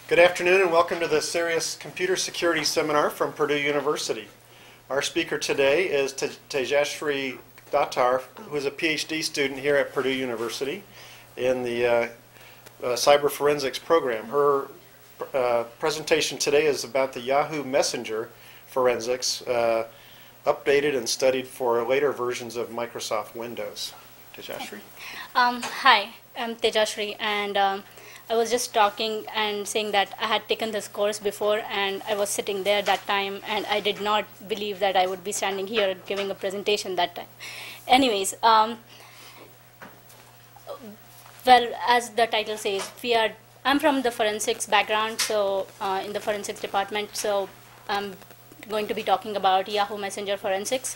Good afternoon and welcome to the CERIAS Computer Security Seminar from Purdue University. Our speaker today is Tejashree Datar, who is a PhD student here at Purdue University in the Cyber Forensics program. Her presentation today is about the Yahoo Messenger forensics, updated and studied for later versions of Microsoft Windows. Tejashree? Hi, I'm Tejashree, and I was just talking and saying that I had taken this course before and I was sitting there that time and I did not believe that I would be standing here giving a presentation that time. Anyways, well, as the title says, I'm from the forensics background, so in the forensics department, so I'm going to be talking about Yahoo Messenger forensics.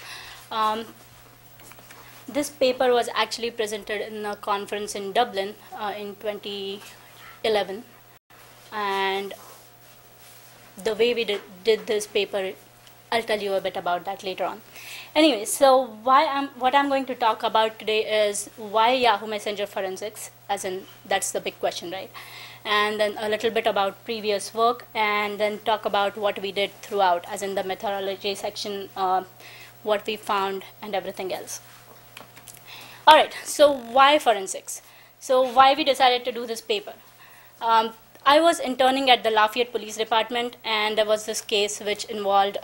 This paper was actually presented in a conference in Dublin in 2011, and the way we did this paper, I'll tell you a bit about that later on. Anyway, so what I'm going to talk about today is why Yahoo Messenger forensics, as in that's the big question, right? And then a little bit about previous work, and then talk about what we did throughout, as in the methodology section, what we found and everything else. All right, so why forensics? So why we decided to do this paper? I was interning at the Lafayette Police Department, and there was this case which involved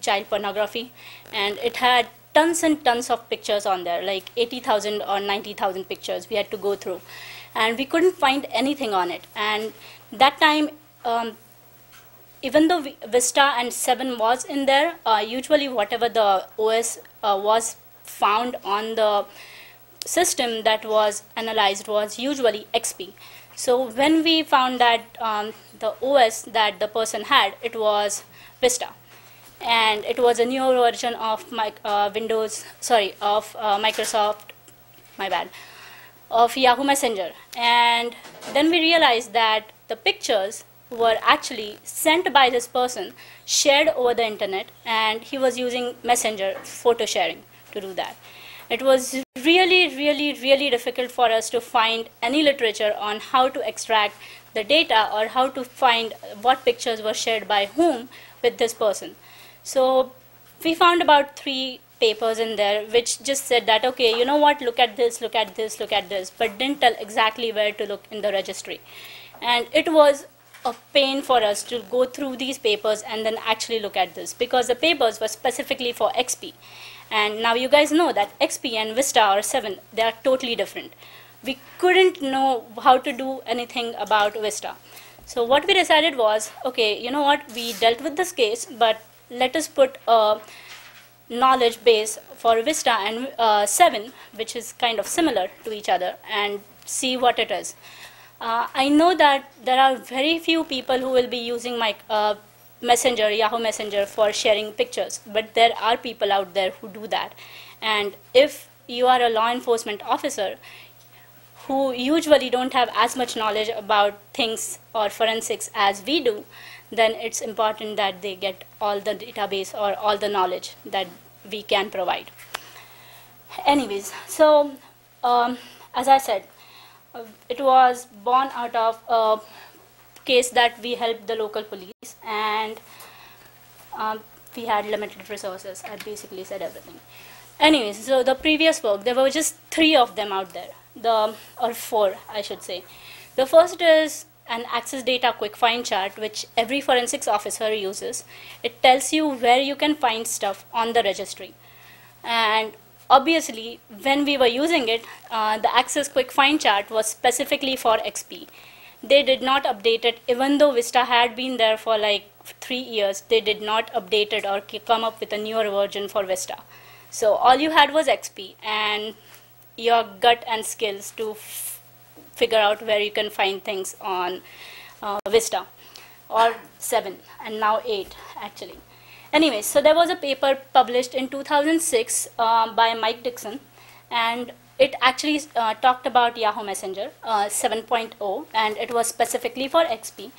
child pornography, and it had tons and tons of pictures on there, like 80,000 or 90,000 pictures we had to go through, and we couldn't find anything on it. And that time, even though Vista and 7 was in there, usually whatever the OS was found on the system that was analyzed was usually XP. So when we found that the OS that the person had, it was Vista, and it was a newer version of Microsoft, of Yahoo Messenger. And then we realized that the pictures were actually sent by this person, shared over the internet, and he was using Messenger photo sharing to do that. It was really difficult for us to find any literature on how to extract the data or how to find what pictures were shared by whom with this person. So we found about 3 papers in there which just said that, okay, you know what, look at this, look at this, look at this, but didn't tell exactly where to look in the registry. And it was a pain for us to go through these papers and then actually look at this, because the papers were specifically for XP. And now you guys know that XP and Vista or 7, they are totally different. We couldn't know how to do anything about Vista. So what we decided was, okay, you know what, we dealt with this case, but let us put a knowledge base for Vista and 7, which is kind of similar to each other, and see what it is. I know that there are very few people who will be using my Messenger, Yahoo Messenger, for sharing pictures, but there are people out there who do that. And if you are a law enforcement officer who usually don't have as much knowledge about things or forensics as we do, then it's important that they get all the database or all the knowledge that we can provide. Anyways, so as I said, it was born out of a case that we helped the local police, and we had limited resources. I basically said everything. Anyways, so the previous work, there were just 3 of them out there, or 4, I should say. The first is an access data quick find chart, which every forensics officer uses. It tells you where you can find stuff on the registry. And obviously, when we were using it, the access quick find chart was specifically for XP. They did not update it, even though Vista had been there for like 3 years. They did not update it or come up with a newer version for Vista. So all you had was XP and your gut and skills to figure out where you can find things on Vista, or 7, and now 8 actually. Anyway, so there was a paper published in 2006 by Mike Dixon, and it actually talked about Yahoo Messenger 7.0, and it was specifically for XP.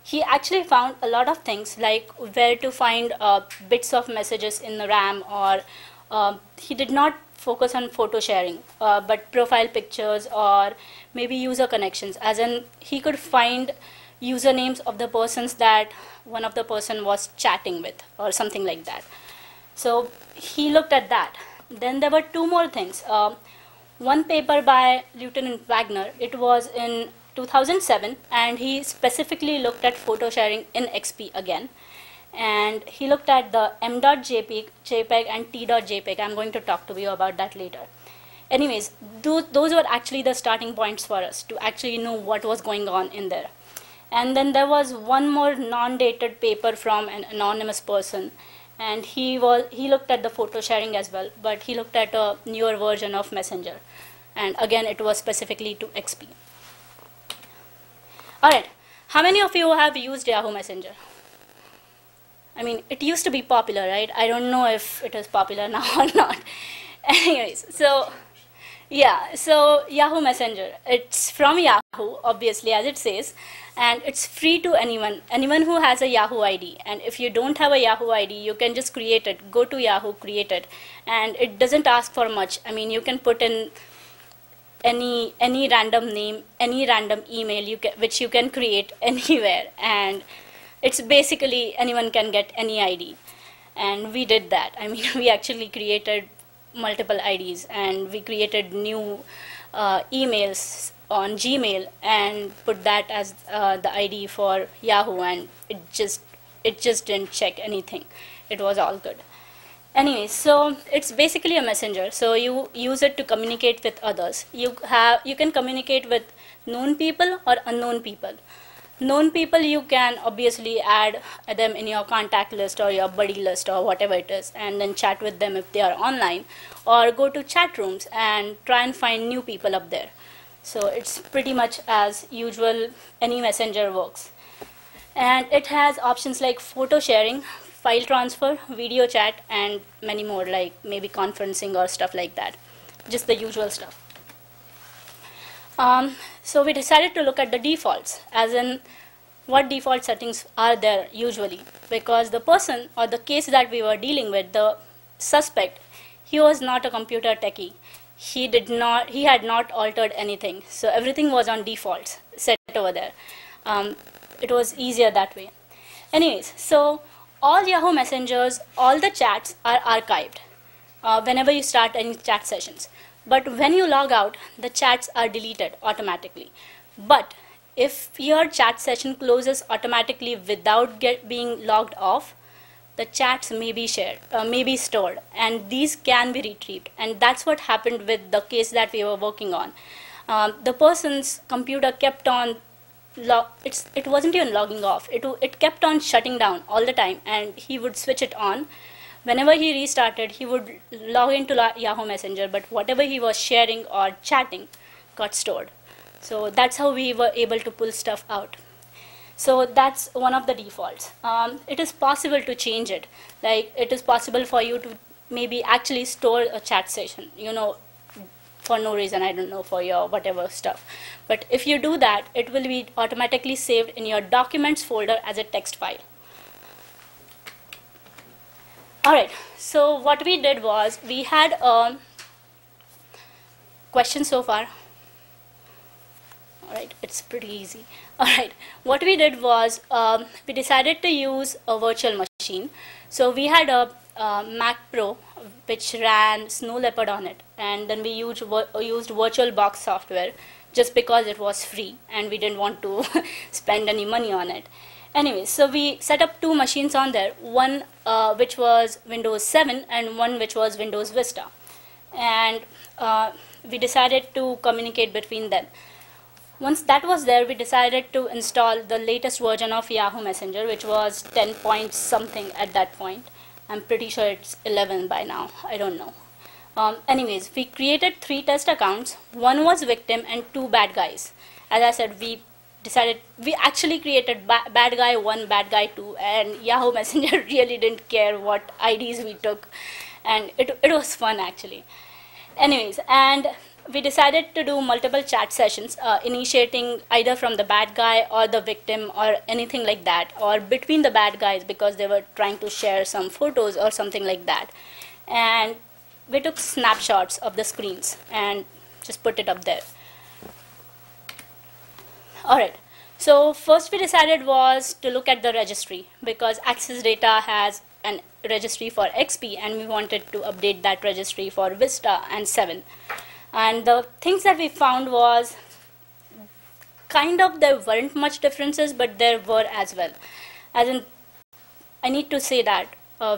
He actually found a lot of things, like where to find bits of messages in the RAM, or he did not focus on photo sharing, but profile pictures or maybe user connections, as in he could find usernames of the persons that one of the person was chatting with or something like that. So he looked at that. Then there were two more things. One paper by Lieutenant Wagner, it was in 2007, and he specifically looked at photo sharing in XP again. And he looked at the m.jpg and t.jpg. I'm going to talk to you about that later. Anyways, those were actually the starting points for us to actually know what was going on in there. And then there was one more non-dated paper from an anonymous person, and he looked at the photo sharing as well, but he looked at a newer version of Messenger. And again, it was specifically to XP. All right, how many of you have used Yahoo Messenger? I mean, it used to be popular, right? I don't know if it is popular now or not. Anyways, so yeah, so Yahoo Messenger, it's from Yahoo, obviously, as it says, and it's free to anyone who has a Yahoo ID. And if you don't have a Yahoo ID, you can just create it, go to Yahoo, create it, and it doesn't ask for much. I mean, you can put in any random name, any random email which you can create anywhere, and it's basically anyone can get any ID. And we did that. I mean, we actually created multiple IDs, and we created new emails on Gmail and put that as the ID for Yahoo, and it just didn't check anything. It was all good. Anyway, so it's basically a messenger. So you use it to communicate with others. You can communicate with known people or unknown people. Known people, you can obviously add them in your contact list or your buddy list or whatever it is, and then chat with them if they are online, or go to chat rooms and try and find new people up there. So it's pretty much as usual, any messenger works. And it has options like photo sharing, file transfer, video chat, and many more, like maybe conferencing or stuff like that. Just the usual stuff. So we decided to look at the defaults, as in what default settings are there usually, because the person or the case that we were dealing with, the suspect, he was not a computer techie. He had not altered anything. So everything was on defaults set over there. It was easier that way. Anyways, so all Yahoo Messengers, all the chats are archived whenever you start any chat sessions. But when you log out, the chats are deleted automatically. But if your chat session closes automatically without being logged off, the chats may be shared, may be stored, and these can be retrieved. And that's what happened with the case that we were working on. The person's computer kept on, it wasn't even logging off. It kept on shutting down all the time, and he would switch it on. Whenever he restarted, he would log into Yahoo Messenger, but whatever he was sharing or chatting got stored. So that's how we were able to pull stuff out. So that's one of the defaults. It is possible to change it. Like, it is possible for you to maybe actually store a chat session, for no reason, I don't know, for your whatever stuff. But if you do that, it will be automatically saved in your documents folder as a text file. All right, so what we did was, we had a question so far. All right, it's pretty easy. All right, what we did was, we decided to use a virtual machine. So we had a Mac Pro which ran Snow Leopard on it, and then we used VirtualBox software just because it was free and we didn't want to spend any money on it. Anyway, so we set up two machines on there, one which was Windows 7 and one which was Windows Vista. And we decided to communicate between them. Once that was there, we decided to install the latest version of Yahoo Messenger, which was 10 point something at that point. I'm pretty sure it's 11 by now, I don't know. Anyways, we created 3 test accounts. One was victim and 2 bad guys. As I said, we actually created bad guy 1, bad guy 2, and Yahoo Messenger really didn't care what IDs we took, and it was fun actually. Anyways, and we decided to do multiple chat sessions, initiating either from the bad guy or the victim or anything like that, or between the bad guys because they were trying to share some photos or something like that. And we took snapshots of the screens and just put it up there. All right, So first we decided was to look at the registry, because Access Data has an registry for XP and we wanted to update that registry for Vista and 7. And the things that we found was kind of there weren't much differences, but there were as well. As in, I need to say that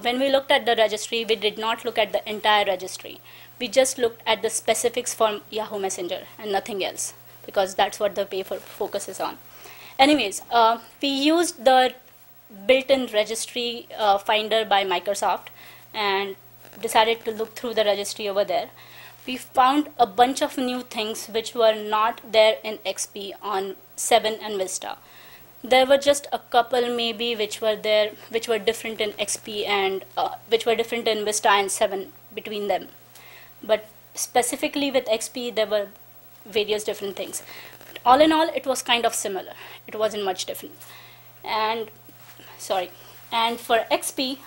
when we looked at the registry, we did not look at the entire registry. We just looked at the specifics for Yahoo Messenger and nothing else, because that's what the paper focuses on. Anyways, we used the built-in registry finder by Microsoft and decided to look through the registry over there. We found a bunch of new things which were not there in XP on 7 and Vista. There were just a couple maybe which were there, which were different in XP and which were different in Vista and 7 between them. But specifically with XP, there were various different things. All in all, it was kind of similar. It wasn't much different. And for XP,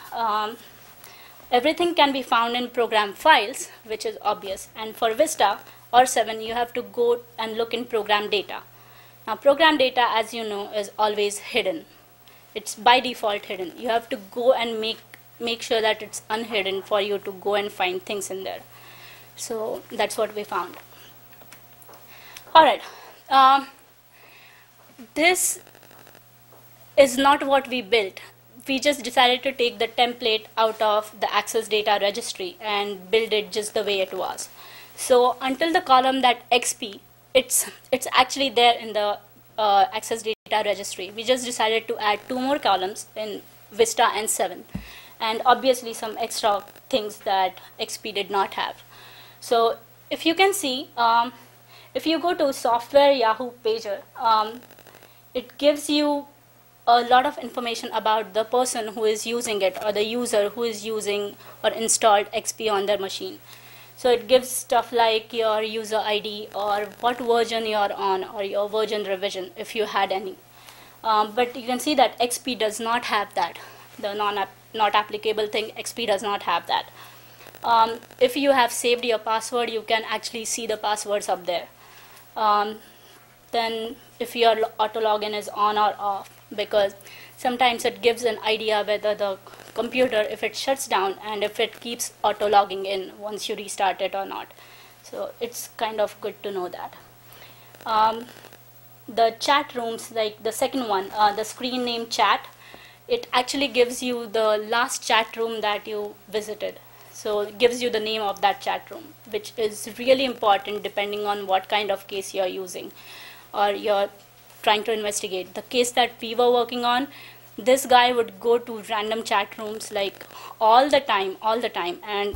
everything can be found in program files, which is obvious. And for Vista or 7, you have to go and look in program data. Now, program data, as you know, is always hidden. It's by default hidden. You have to go and make sure that it's unhidden for you to go and find things in there. So that's what we found. All right. This is not what we built. We just decided to take the template out of the Access Data registry and build it just the way it was. So until the column that XP, it's actually there in the Access Data registry. We just decided to add 2 more columns in Vista and 7, and obviously some extra things that XP did not have. So if you can see, if you go to Software Yahoo Pager, it gives you a lot of information about the person who is using it, or the user who is using or installed XP on their machine. So it gives stuff like your user ID or what version you're on, or your version revision if you had any. But you can see that XP does not have that. The not applicable thing, XP does not have that. If you have saved your password, you can actually see the passwords up there. Then if your auto login is on or off, because sometimes it gives an idea whether the computer, if it shuts down and if it keeps auto logging in once you restart it or not. So it's kind of good to know that. The chat rooms, like the second one, the screen name chat, it actually gives you the last chat room that you visited. So it gives you the name of that chat room, which is really important depending on what kind of case you're using or you're trying to investigate. The case that we were working on, this guy would go to random chat rooms like all the time, and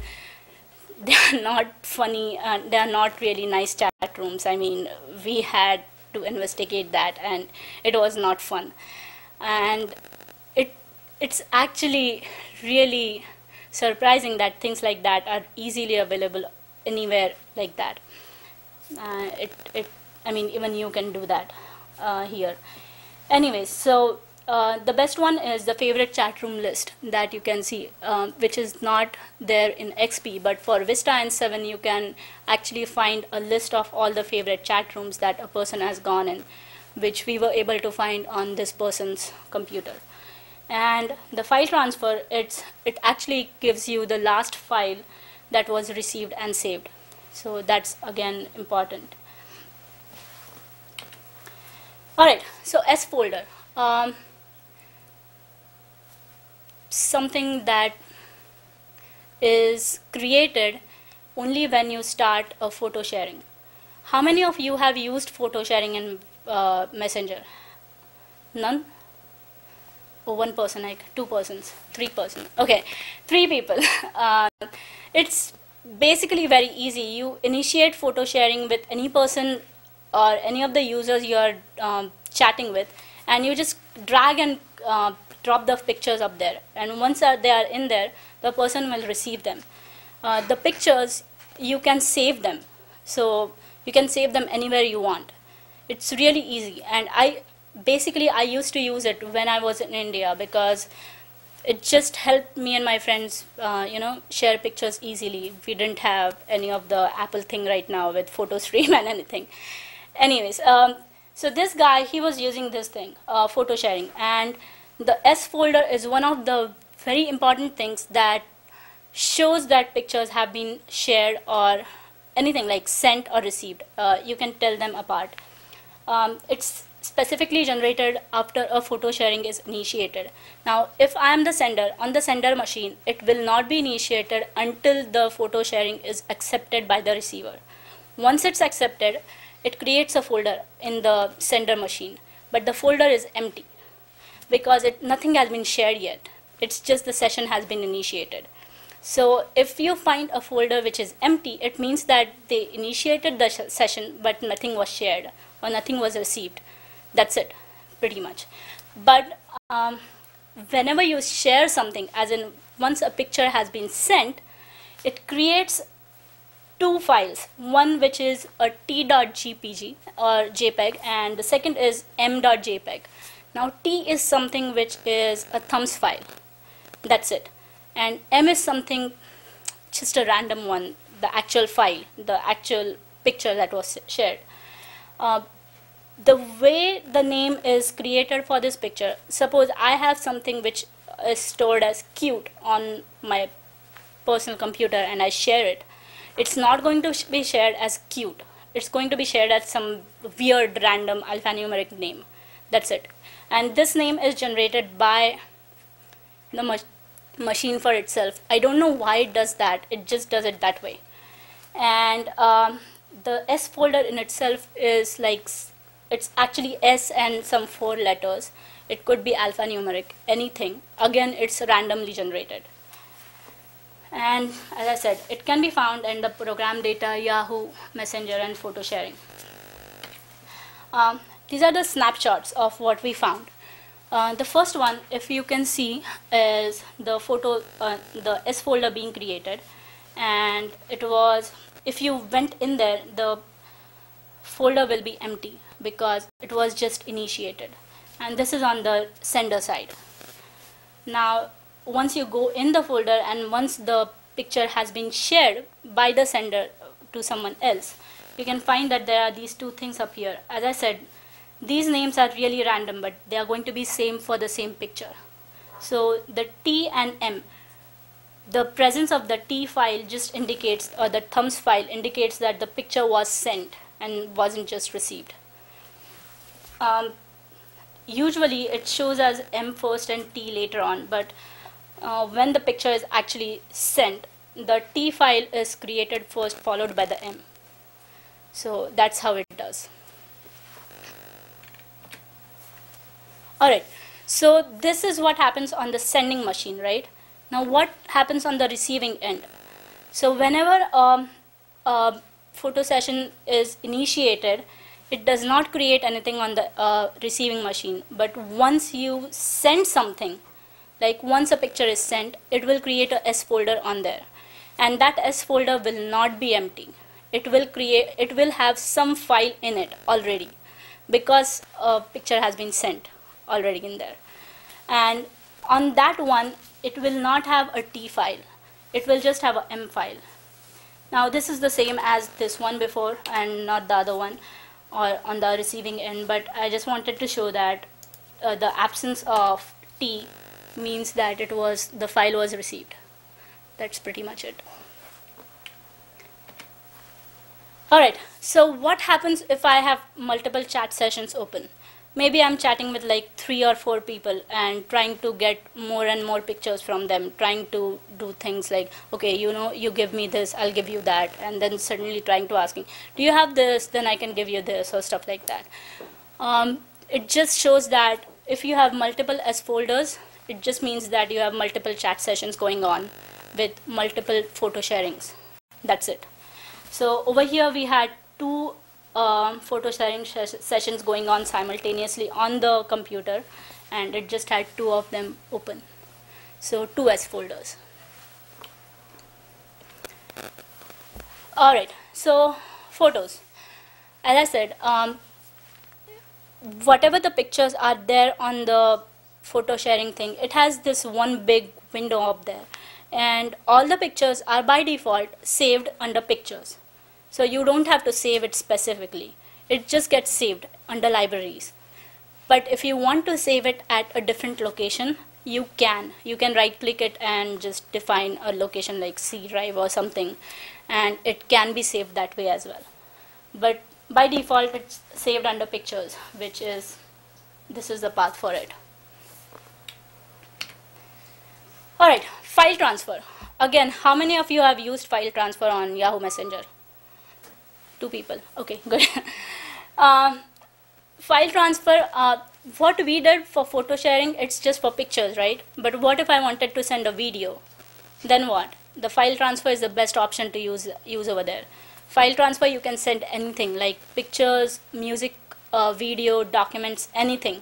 they are not funny, and they are not really nice chat rooms. I mean, we had to investigate that, and it was not fun. And it's actually really surprising that things like that are easily available anywhere like that. I mean, even you can do that here. Anyways, so the best one is the favorite chat room list that you can see, which is not there in XP, but for Vista and 7 you can actually find a list of all the favorite chat rooms that a person has gone in, which we were able to find on this person's computer. And the file transfer, it actually gives you the last file that was received and saved. So that's again important. Alright, so S folder. Something that is created only when you start a photo sharing. How many of you have used photo sharing in Messenger? None? Oh, 1 person, like 2 persons, 3 persons. Okay, 3 people. It's basically very easy. You initiate photo sharing with any person or any of the users you are chatting with, and you just drag and drop the pictures up there. And once they are in there, the person will receive them. The pictures, you can save them. So you can save them anywhere you want. It's really easy. And I used to use it when I was in India, because it just helped me and my friends, share pictures easily. We didn't have any of the Apple thing right now with photo stream and anything. Anyways, So this guy, he was using this thing, photo sharing, and the S folder is one of the very important things that shows that pictures have been shared or anything like sent or received. You can tell them apart. It's specifically generated after a photo sharing is initiated. Now, if I am the sender, on the sender machine, it will not be initiated until the photo sharing is accepted by the receiver. Once it's accepted, it creates a folder in the sender machine, but the folder is empty because nothing has been shared yet. It's just the session has been initiated. So if you find a folder which is empty, it means that they initiated the session, but nothing was shared or nothing was received. That's it, pretty much. But whenever you share something, as in once a picture has been sent, it creates two files. One which is a t.jpg or JPEG, and the second is m.jpg. Now t is something which is a thumbs file. That's it. And m is something, just a random one, the actual file, the actual picture that was shared. The way the name is created for this picture, suppose I have something which is stored as cute on my personal computer and I share it. It's not going to be shared as cute. It's going to be shared as some weird random alphanumeric name. That's it. And this name is generated by the machine for itself. I don't know why it does that. It just does it that way. And the S folder in itself is like, it's actually S and some 4 letters. It could be alphanumeric, anything. Again, it's randomly generated. And as I said, it can be found in the program data, Yahoo Messenger, and photo sharing. These are the snapshots of what we found. The first one, if you can see, is the photo, the S folder being created, and it was, if you went in there, the folder will be empty because it was just initiated. And this is on the sender side. Now, once you go in the folder and once the picture has been shared by the sender to someone else, you can find that there are these two things up here. As I said, these names are really random, but they are going to be same for the same picture. So the T and M, the presence of the T file just indicates, or the thumbs file indicates that the picture was sent and wasn't just received. Usually it shows as M first and T later on, but when the picture is actually sent, the T file is created first, followed by the M. So that's how it does. Alright, so this is what happens on the sending machine, right? Now what happens on the receiving end? So whenever a photo session is initiated, it does not create anything on the receiving machine. But once you send something, like once a picture is sent, it will create a S folder on there. And that S folder will not be empty. It will have some file in it already because a picture has been sent already in there. And on that one, it will not have a T file. It will just have a M file. Now this is the same as this one before and not the other one, or on the receiving end, but I just wanted to show that the absence of T means that the file was received. That's pretty much it. Alright, so what happens if I have multiple chat sessions open? Maybe I'm chatting with like 3 or 4 people and trying to get more and more pictures from them, trying to do things like, okay, you give me this, I'll give you that, and then suddenly trying to asking, do you have this, then I can give you this, or stuff like that. It just shows that if you have multiple S folders, it just means that you have multiple chat sessions going on with multiple photo sharings. That's it. So over here we had 2 photo sharing sessions going on simultaneously on the computer, and it just had 2 of them open. So 2 S folders. Alright, so photos. As I said, whatever the pictures are there on the photo sharing thing, it has this one big window up there, and all the pictures are by default saved under pictures. So you don't have to save it specifically. It just gets saved under libraries. But if you want to save it at a different location, you can. You can right click it and just define a location like C drive or something, and it can be saved that way as well. But by default, it's saved under pictures, which is, this is the path for it. All right, file transfer. Again, how many of you have used file transfer on Yahoo Messenger? 2 people. Okay, good. File transfer, what we did for photo sharing, it's just for pictures, right? But what if I wanted to send a video? Then what? The file transfer is the best option to use over there. File transfer, you can send anything like pictures, music, video, documents, anything.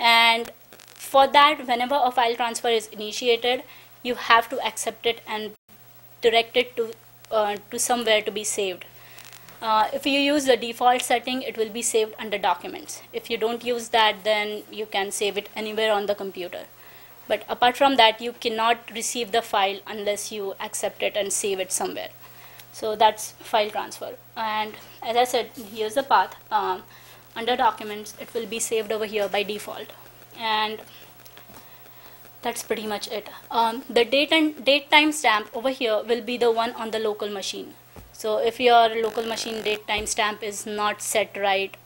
And for that, whenever a file transfer is initiated, you have to accept it and direct it to somewhere to be saved. If you use the default setting, it will be saved under documents. If you don't use that, then you can save it anywhere on the computer. But apart from that, you cannot receive the file unless you accept it and save it somewhere. So that's file transfer. And as I said, here's the path. Under documents, it will be saved over here by default. And that's pretty much it. The date time stamp over here will be the one on the local machine. So if your local machine date time stamp is not set right,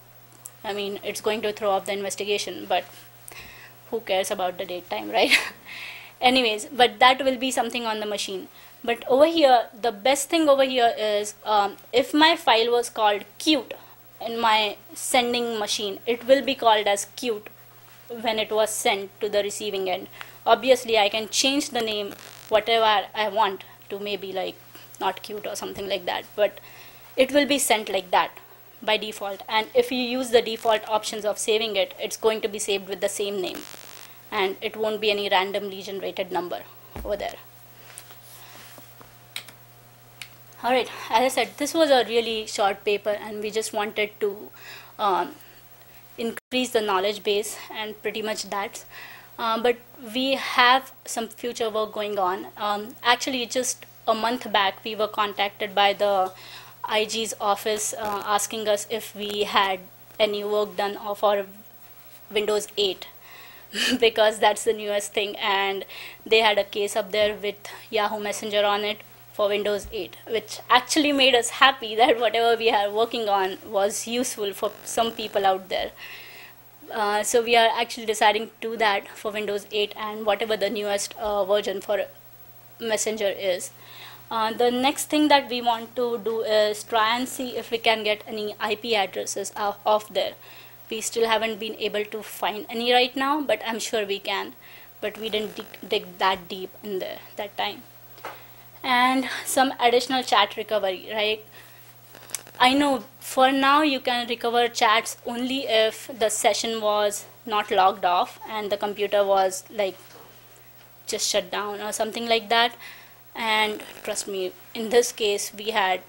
I mean, it's going to throw off the investigation, but who cares about the date time, right? Anyways, but that will be something on the machine. But over here, the best thing over here is if my file was called cute in my sending machine, it will be called as cute when it was sent to the receiving end. Obviously, I can change the name whatever I want to, maybe like not cute or something like that, but it will be sent like that by default. And if you use the default options of saving it, it's going to be saved with the same name, and it won't be any randomly generated number over there. All right, as I said, this was a really short paper, and we just wanted to increase the knowledge base, and pretty much that. But we have some future work going on. Actually, just a month back, we were contacted by the IG's office asking us if we had any work done for Windows 8 because that's the newest thing, and they had a case up there with Yahoo Messenger on it for Windows 8, which actually made us happy that whatever we are working on was useful for some people out there. So we are actually deciding to do that for Windows 8 and whatever the newest version for Messenger is. The next thing that we want to do is try and see if we can get any IP addresses off there. We still haven't been able to find any right now, but I'm sure we can. But we didn't dig that deep in there that time. And some additional chat recovery, right? I know for now you can recover chats only if the session was not logged off and the computer was like just shut down or something like that. And trust me, in this case we had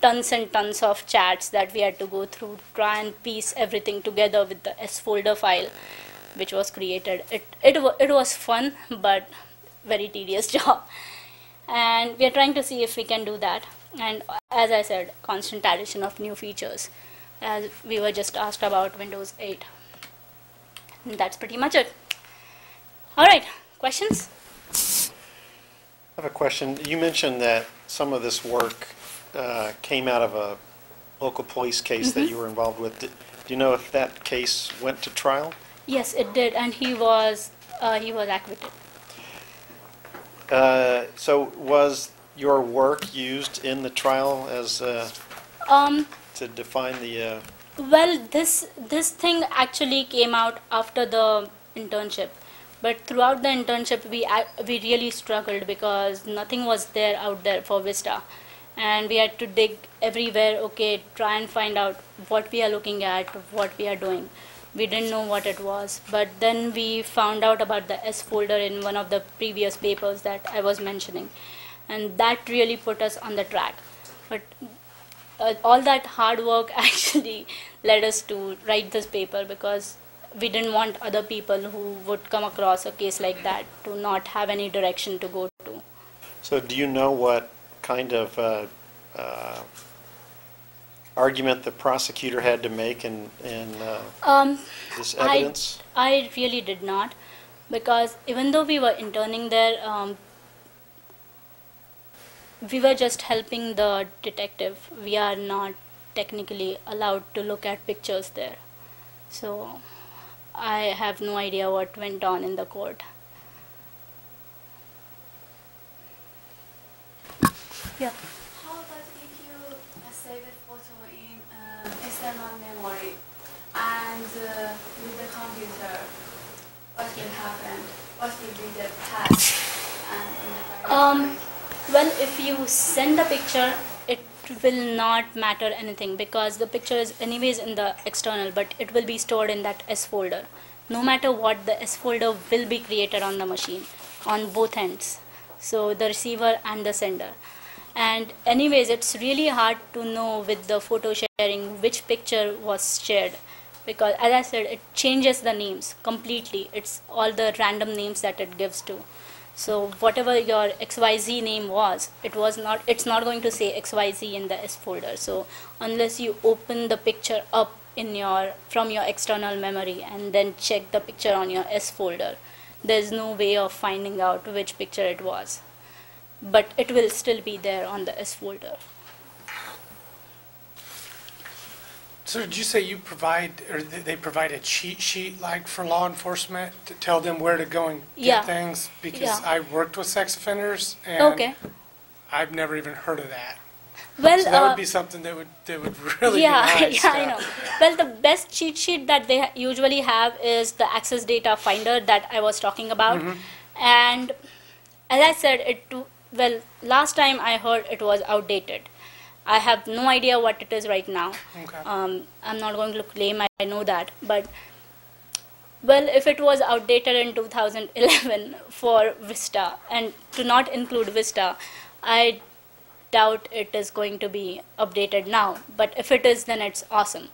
tons and tons of chats that we had to go through, try and piece everything together with the S folder file which was created. It was fun but very tedious job, and we are trying to see if we can do that. And as I said, constant addition of new features, as we were just asked about Windows 8. And that's pretty much it. All right, questions? I have a question. You mentioned that some of this work came out of a local police case that you were involved with. Do you know if that case went to trial? Yes, it did, and he was acquitted. So was your work used in the trial as to define the? Well, this thing actually came out after the internship, but throughout the internship we really struggled because nothing was there out there for Vista, and we had to dig everywhere. Okay, try and find out what we are looking at, what we are doing. We didn't know what it was, but then we found out about the S folder in one of the previous papers that I was mentioning, and that really put us on the track. But all that hard work actually led us to write this paper because we didn't want other people who would come across a case like that to not have any direction to go to. So do you know what kind of argument the prosecutor had to make in this I, evidence? I really did not, because even though we were interning there, we were just helping the detective. We are not technically allowed to look at pictures there. So I have no idea what went on in the court. Yeah. How about if you save a photo in external memory and with the computer, what will happen? What will be the task and in the directory? Well, if you send a picture, it will not matter anything, because the picture is anyways in the external, but it will be stored in that S folder. No matter what, the S folder will be created on the machine on both ends, so the receiver and the sender. And anyways, it's really hard to know with the photo sharing which picture was shared, because as I said, it changes the names completely. It's all the random names that it gives to. So whatever your XYZ name was, it's not going to say XYZ in the S folder. So unless you open the picture up from your external memory and then check the picture on your S folder, there's no way of finding out which picture it was. But it will still be there on the S folder. So did you say you provide, or they provide a cheat sheet like for law enforcement to tell them where to go and Yeah. get things? Because Yeah. I worked with sex offenders and Okay. I've never even heard of that. Well, So that would be something that would really yeah, be nice. yeah, I know. Well, the best cheat sheet that they usually have is the access data finder that I was talking about. And as I said, last time I heard it was outdated. I have no idea what it is right now. Okay. I'm not going to claim I know that, but well, if it was outdated in 2011 for Vista, and to not include Vista, I doubt it is going to be updated now. But if it is, then it's awesome.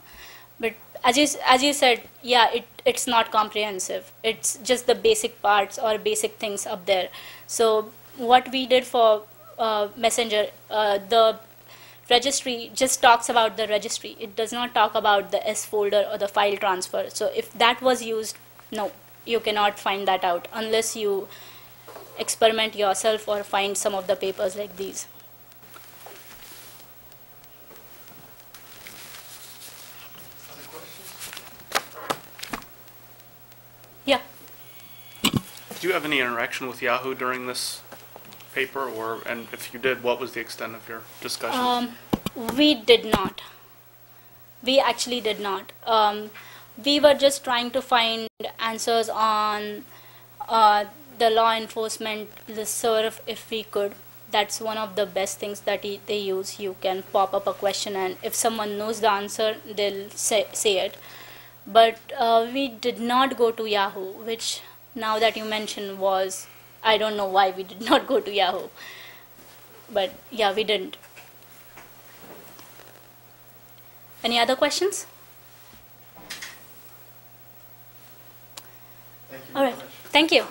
But as you said, yeah, it's not comprehensive. It's just the basic parts or basic things up there. So what we did for Messenger, the registry just talks about the registry. It does not talk about the S folder or the file transfer. So if that was used, no, you cannot find that out unless you experiment yourself or find some of the papers like these. Other questions? Yeah. Did you have any interaction with Yahoo during this paper, and if you did, what was the extent of your discussions? We did not. We actually did not. We were just trying to find answers on the law enforcement listserv if we could. That's one of the best things that they use. You can pop up a question, and if someone knows the answer, they'll say it. But we did not go to Yahoo, which now that you mention I don't know why we did not go to Yahoo. But yeah, we didn't. Any other questions? Thank you All very right. much. Thank you.